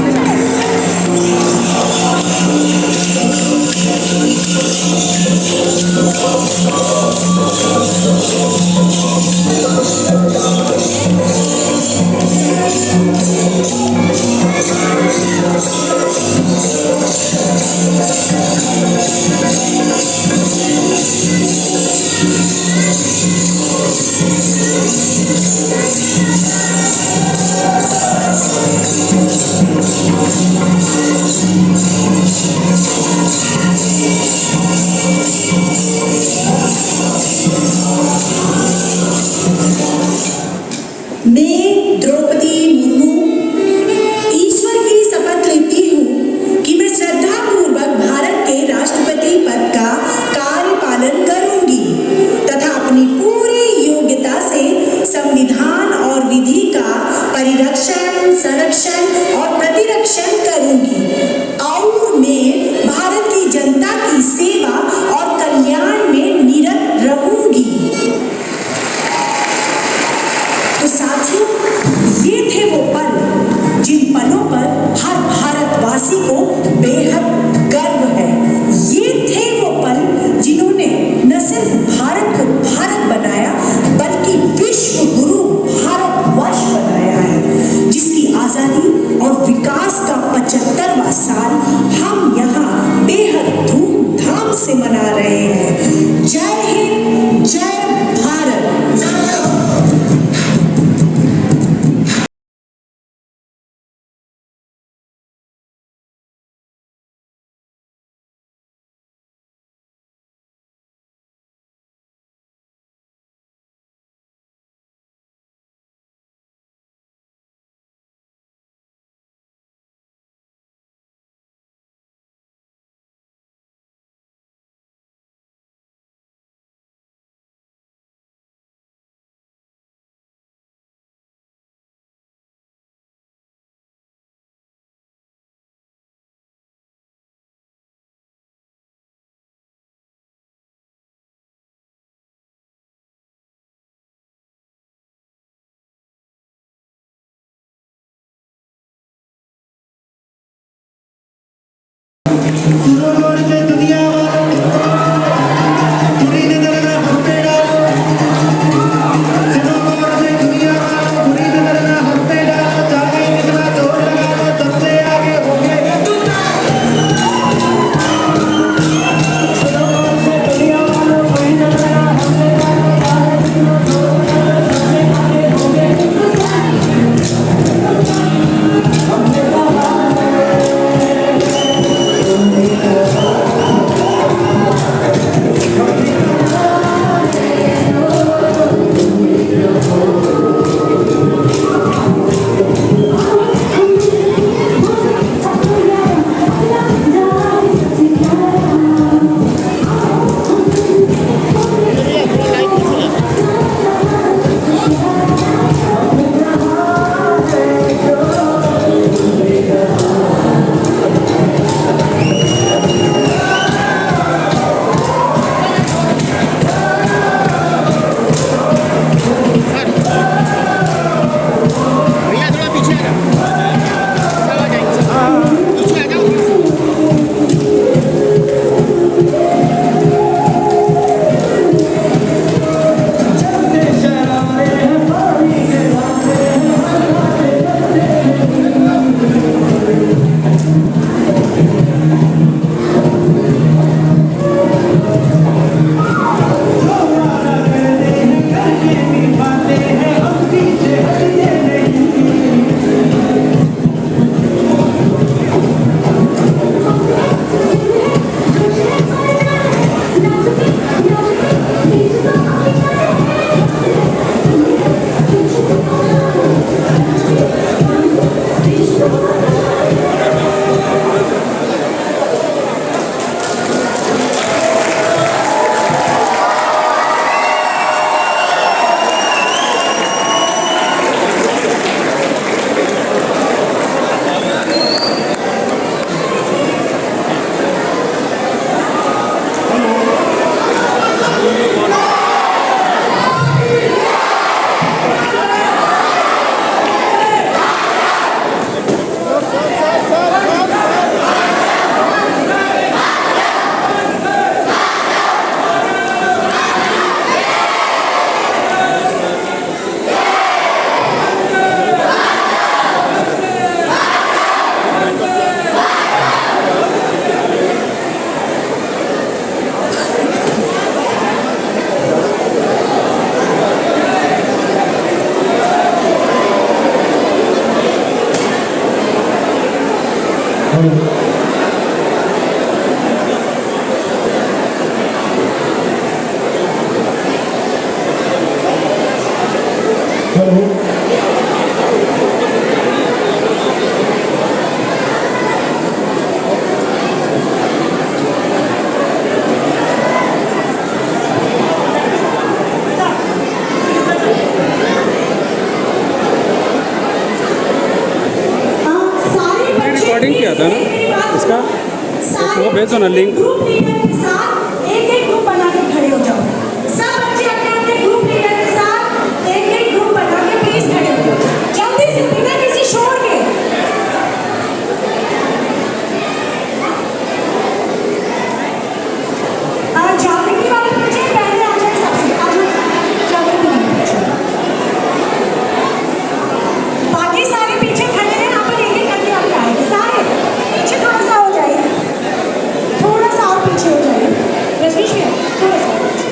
वो भेजो ना लिंक। ग्रुप लीडर के साथ एक एक ग्रुप बना के खड़े हो जाओ। सब बच्चे अपने अपने ग्रुप लीडर के साथ एक एक ग्रुप बना के प्लीज खड़े हो जाओ, जल्दी से, बिना किसी शोर के। जागृति वाले बच्चे पहले आ जाए, सबसे आ जाओ, जागृति वाले बच्चे। बाकी सारे पीछे खड़े हैं, यहाँ पर एक एक करके आप आएंगे सारे। पीछे थोड़ा सा हो जाइए, थोड़ा सा और पीछे हो जाइए। रजनीश भैया थोड़ा सा और पीछे।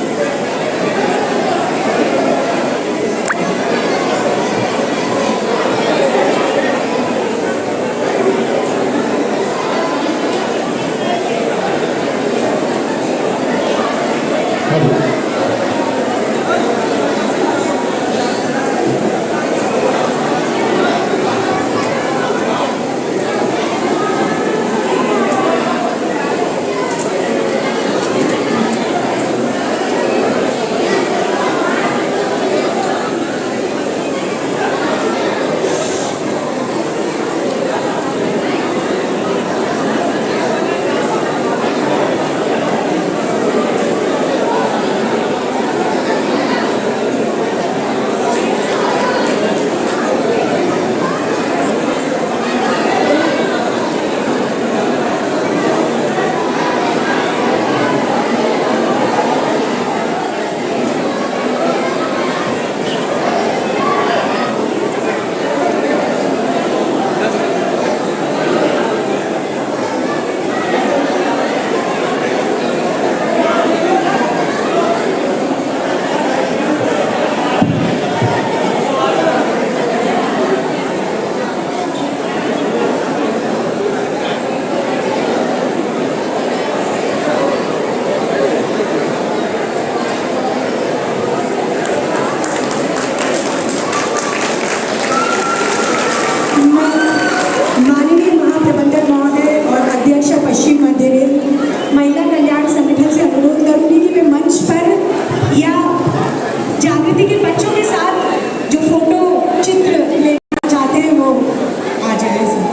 माननीय महाप्रबंधक महोदय और अध्यक्ष पश्चिम मध्य रेल महिला कल्याण संगठन से अनुरोध करूंगी कि वे मंच पर या जागृति के बच्चों के साथ जो फोटो चित्र लेना चाहते हैं वो आ जाए सर।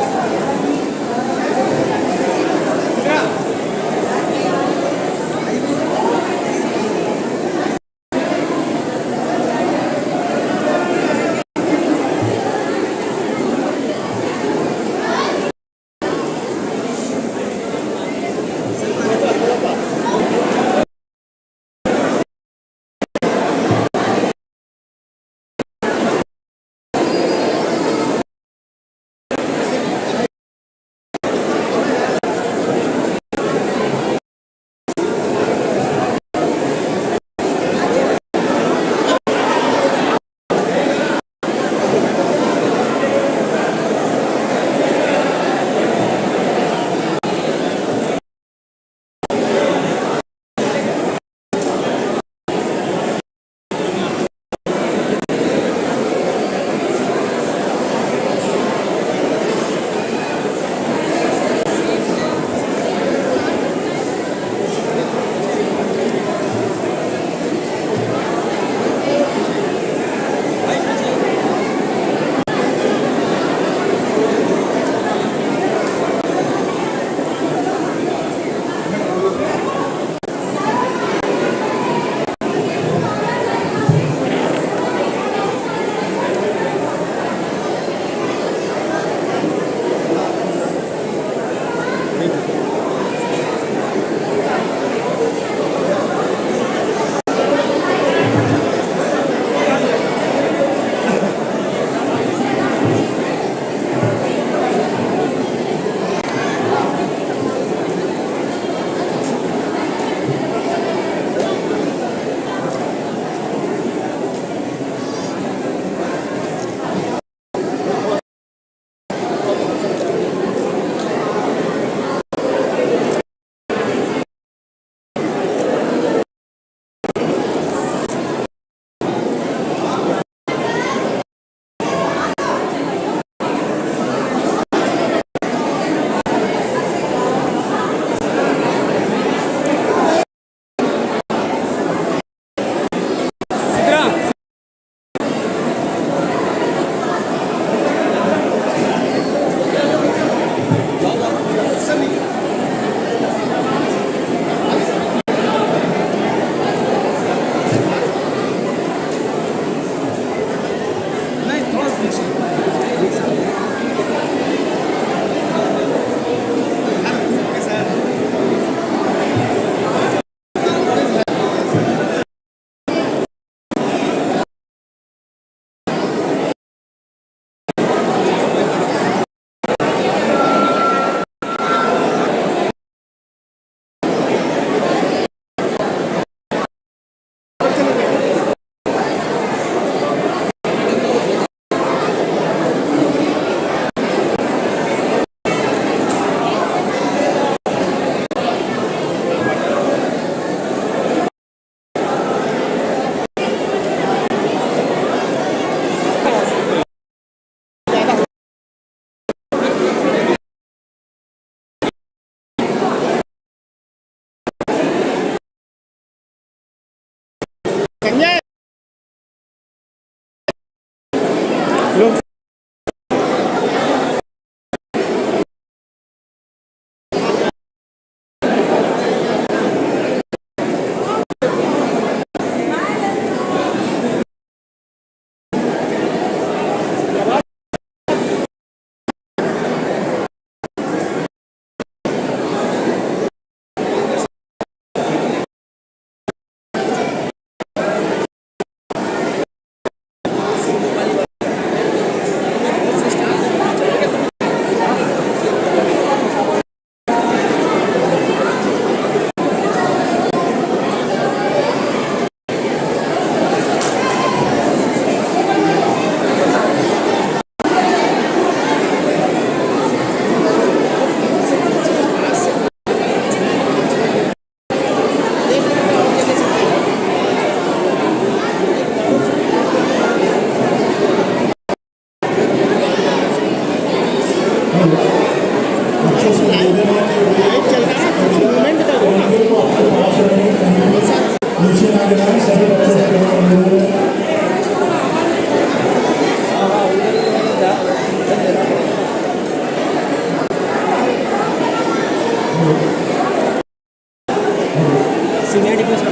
सीनियर डिफेंस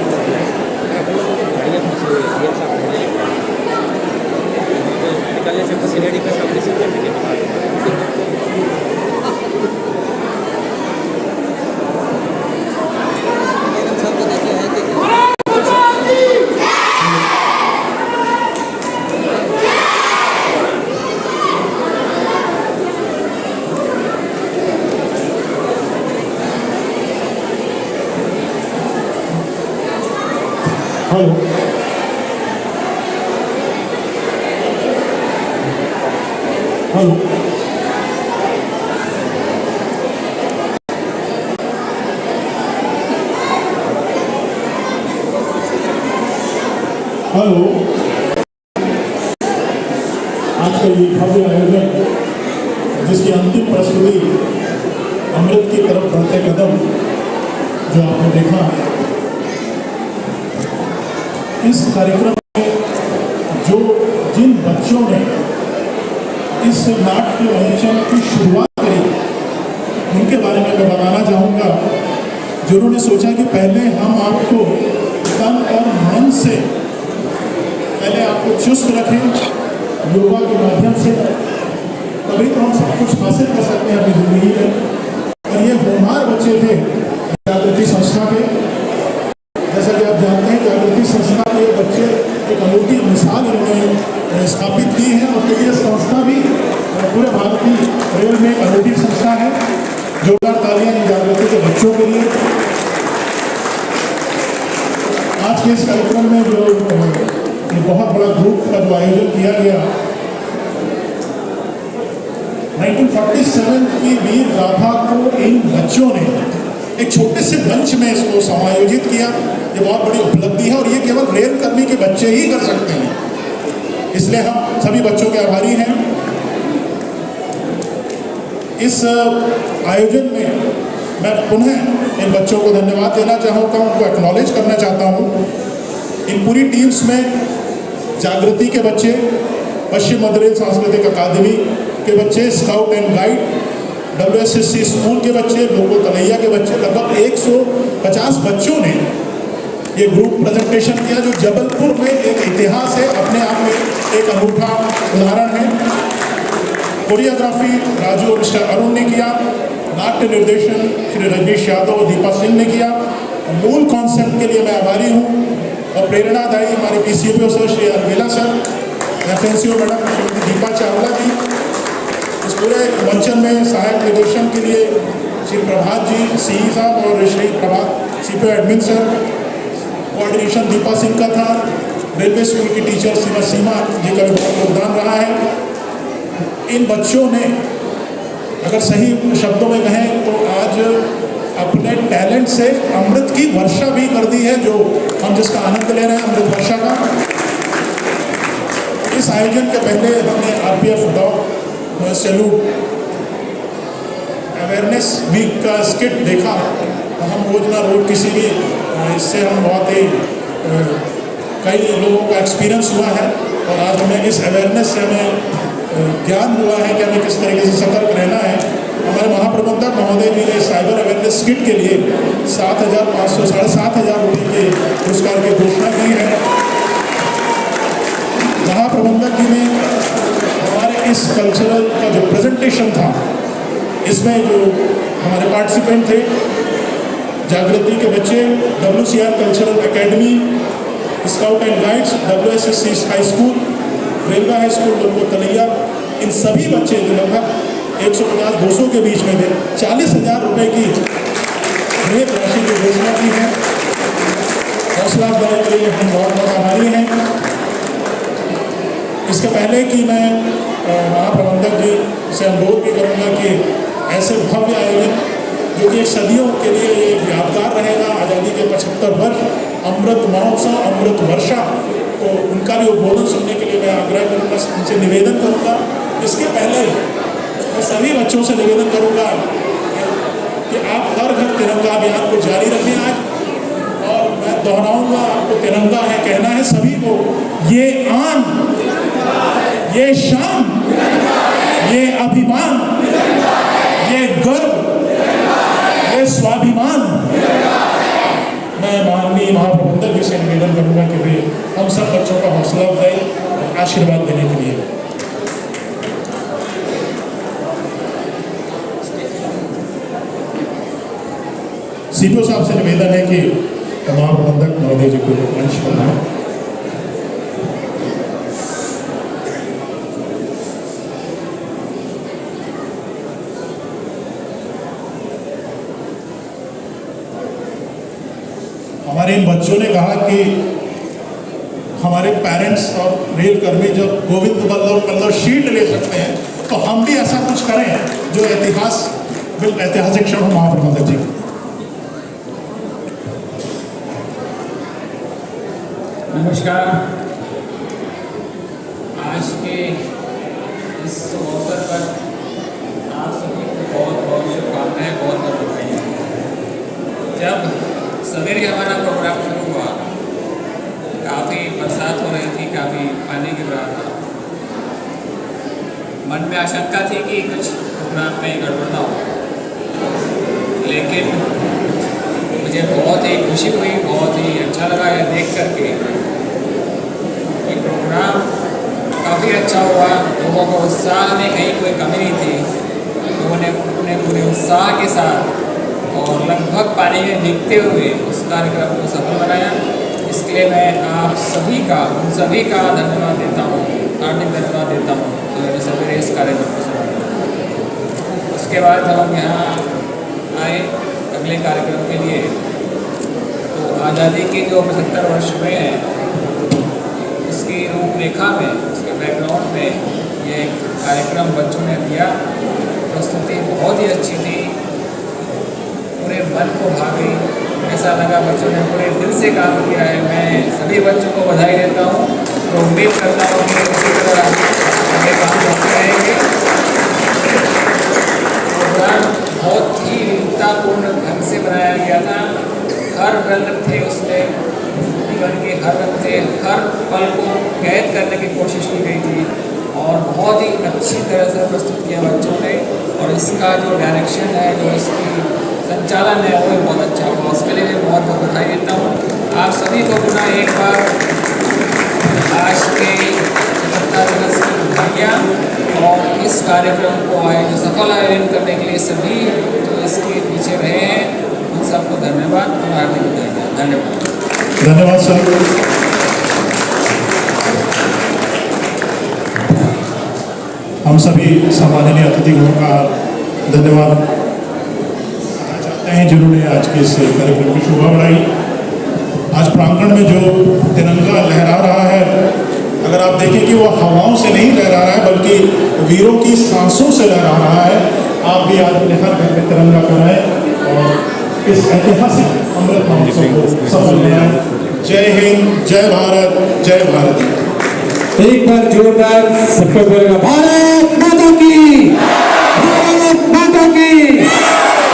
निकालने से सीनियर डिफेंस अपनी हेलो हेलो हेलो आज का ये भव्य आयोजन जिसकी अंतिम प्रस्तुति अमृत की तरफ बढ़ते कदम जो आपने देखा, इस कार्यक्रम में जो जिन बच्चों ने इस नाट्य मंचन की शुरुआत करी उनके बारे में मैं बताना चाहूँगा, जिन्होंने सोचा कि पहले हम आपको तन और मन से पहले आपको चुस्त रखें योगा के माध्यम से, तभी तो हम सब कुछ हासिल कर सकते हैं अपनी जिंदगी में। और ये होनहार बच्चे थे जागृति संस्था के। जैसा कि आप जानते हैं, जागृति संस्था के बच्चे एक अनूठी मिसाल इन्होंने स्थापित की है और ये संस्था भी पूरे भारतीय रेल में एक अनूठी संस्था है। जोरदार तालियां इन जागृति के बच्चों के लिए। आज के इस कार्यक्रम में जो ये बहुत बड़ा ग्रुप का जो आयोजन किया गया, 1947 की वीर गाथा को इन बच्चों ने एक छोटे से मंच में इसको समायोजित किया। ये बहुत बड़ी उपलब्धि है और ये केवल रेल कर्मी के बच्चे ही कर सकते हैं, इसलिए हम सभी बच्चों के आभारी हैं। इस आयोजन में मैं पुनः इन बच्चों को धन्यवाद देना चाहूँगा, उनको एक्नॉलेज करना चाहता हूँ। इन पूरी टीम्स में जागृति के बच्चे, पश्चिम मध्य रेल सांस्कृतिक अकादमी के बच्चे, scout and guide, WSSC school के बच्चे, लोको तलैया के बच्चे, लगभग 150 बच्चों ने ये ग्रुप प्रेजेंटेशन किया, जो जबलपुर में एक इतिहास है, अपने आप में एक अनूठा उदाहरण है। कोरियोग्राफी राजू और मिस्टर अरुण ने किया, नाट्य निर्देशन श्री रजनीश यादव और दीपा सिंह ने किया। मूल कॉन्सेप्ट के लिए मैं आभारी हूँ और प्रेरणादायी हमारे PCPO sir Shri Albela sir, FNCO madam Shrimati Deepa Chawla ji, इस पूरे मंचन में सहायक निर्देशन के लिए श्री प्रभात जी CE साहब और श्री प्रभात CPO admin sir, coordination Deepa Singh का था, रेलवे स्कूल की टीचर श्रीमती सीमा जी का भी बहुत योगदान रहा है। इन बच्चों ने अगर सही शब्दों में कहें तो आज अपने टैलेंट से अमृत की वर्षा भी कर दी है, जो हम जिसका आनंद ले रहे हैं, अमृत वर्षा का। इस आयोजन के पहले हमने RPF dog salute awareness week का स्किट देखा। हम रोज ना रोज किसी भी इससे हम बहुत ही कई लोगों का एक्सपीरियंस हुआ है और आज हमें इस अवेयरनेस से हमें ज्ञान हुआ है कि हमें किस तरीके से सतर्क रहना है। हमारे महाप्रबंधक महोदय जी ने साइबर अवेयरनेस किट के लिए 7,500 7,500 रुपये के पुरस्कार की घोषणा की है। महाप्रबंधक जी ने हमारे इस कल्चरल का जो प्रेजेंटेशन था, इसमें जो हमारे पार्टिसिपेंट थे, जागृति के बच्चे, WCR cultural academy, scout and guides, WSSC high school, railway high school loco Talaiya, इन सभी बच्चे जो लगभग 150-200 के बीच में थे, 40,000 रुपये की भेंट राशि की घोषणा की है। हौसला अफजाई के लिए हम बहुत बहुत आभारी हैं। इसके पहले कि मैं महाप्रबंधक जी से अनुरोध भी करूँगा कि ऐसे भव्य आयोजन जो कि सदियों के लिए ये यादगार रहेगा, आज़ादी के 75 वर्ष, अमृत महोत्सव, अमृत वर्षा, तो उनका भी उद्बोधन सुनने के लिए मैं आग्रह करूँगा, उनसे निवेदन करूँगा। इसके पहले मैं सभी बच्चों से निवेदन करूँगा कि आप हर घर तिरंगा अभियान को जारी रखें आज, और मैं दोहराऊँगा, आपको तिरंगा है कहना है सभी को, ये आन, ये शान, ये अभिमान, ये गर्व, ये स्वाभिमान। मैं माननीय से निवेदन करूंगा कि वे हम सब बच्चों का हौसला अफजाई और आशीर्वाद देने के लिए सीपीओ साहब से निवेदन है कि तमाम प्रबंधक महोदय जी को मंच पर लाएं। हमारे इन बच्चों ने कहा कि हमारे पेरेंट्स और रेल कर्मी जब गोविंद बल्लभ शील्ड ले सकते हैं तो हम भी ऐसा कुछ करें जो ऐतिहासिक क्षण हो महाप्रबंधक जी। नमस्कार। आज के इस अवसर पर आप सभी को बहुत बहुत शुभकामनाएं, बहुत बहुत बधाई। जब सवेरे हमारा प्रोग्राम शुरू हुआ, काफ़ी बरसात हो रही थी, काफ़ी पानी गिर रहा था। मन में आशंका थी कि कुछ प्रोग्राम में गड़बड़ ना हो, लेकिन मुझे बहुत ही खुशी हुई, बहुत ही अच्छा लगा यह देख करके कि प्रोग्राम काफ़ी अच्छा हुआ। लोगों को उत्साह में कहीं कोई कमी नहीं थी। लोगों ने अपने पूरे उत्साह के साथ और लगभग पानी में भीगते हुए उस कार्यक्रम को सफल बनाया। इसके लिए मैं आप सभी का, उन सभी का धन्यवाद देता हूँ, हार्दिक धन्यवाद देता हूँ जो सवेरे इस कार्यक्रम को सफल बनाया। उसके बाद जब हम यहाँ आए अगले कार्यक्रम के लिए, तो आज़ादी के जो 75 वर्ष हुए हैं उसकी रूपरेखा में, उसके बैकग्राउंड में ये कार्यक्रम बच्चों ने दिया। प्रस्तुति बहुत ही अच्छी थी, पूरे मन को भा गई। ऐसा लगा बच्चों ने पूरे दिल से काम किया है। मैं सभी बच्चों को बधाई देता हूँ और उम्मीद करता हूँ कि इसी तरह आगे काम करते रहेंगे। प्रोग्राम बहुत ही विविधतापूर्ण ढंग से बनाया गया था। हर रंग थे उसमें, जीवन के हर रंग थे, हर पल को कैद करने की कोशिश की गई थी और बहुत ही अच्छी तरह से प्रस्तुत किया बच्चों ने। और इसका जो डायरेक्शन है, जो इसकी संचालन है, वो भी बहुत अच्छा हुआ। उसके लिए मैं बहुत बहुत बधाई देता हूँ। आप सभी को पुनः एक बार आज के स्वतंत्रता दिवस की बधाइयाँ और इस कार्यक्रम को सफल आयोजन करने के लिए सभी जो इसके पीछे रहे हैं उन सबको धन्यवाद और हार्दिक बधाई। धन्यवाद। धन्यवाद सर। हम सभी सम्माननीय अतिथियों का धन्यवाद करना चाहते हैं जिन्होंने आज के इस कार्यक्रम की शोभा बढ़ाई। आज प्रांगण में जो तिरंगा लहरा रहा है, अगर आप देखें कि वो हवाओं से नहीं लहरा रहा है बल्कि वीरों की सांसों से लहरा रहा है। आप भी आज अपने हर घर में तिरंगा फहराएं और इस ऐतिहासिक अमृत महोत्सव को सफल बनाएं। जय हिंद, जय भारत, जय भारत। एक बार जोरदार सबको बोलेगा भारत माता की, भारत माता की,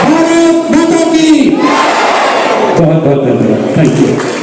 भारत माता की। बहुत बहुत धन्यवाद। Thank you.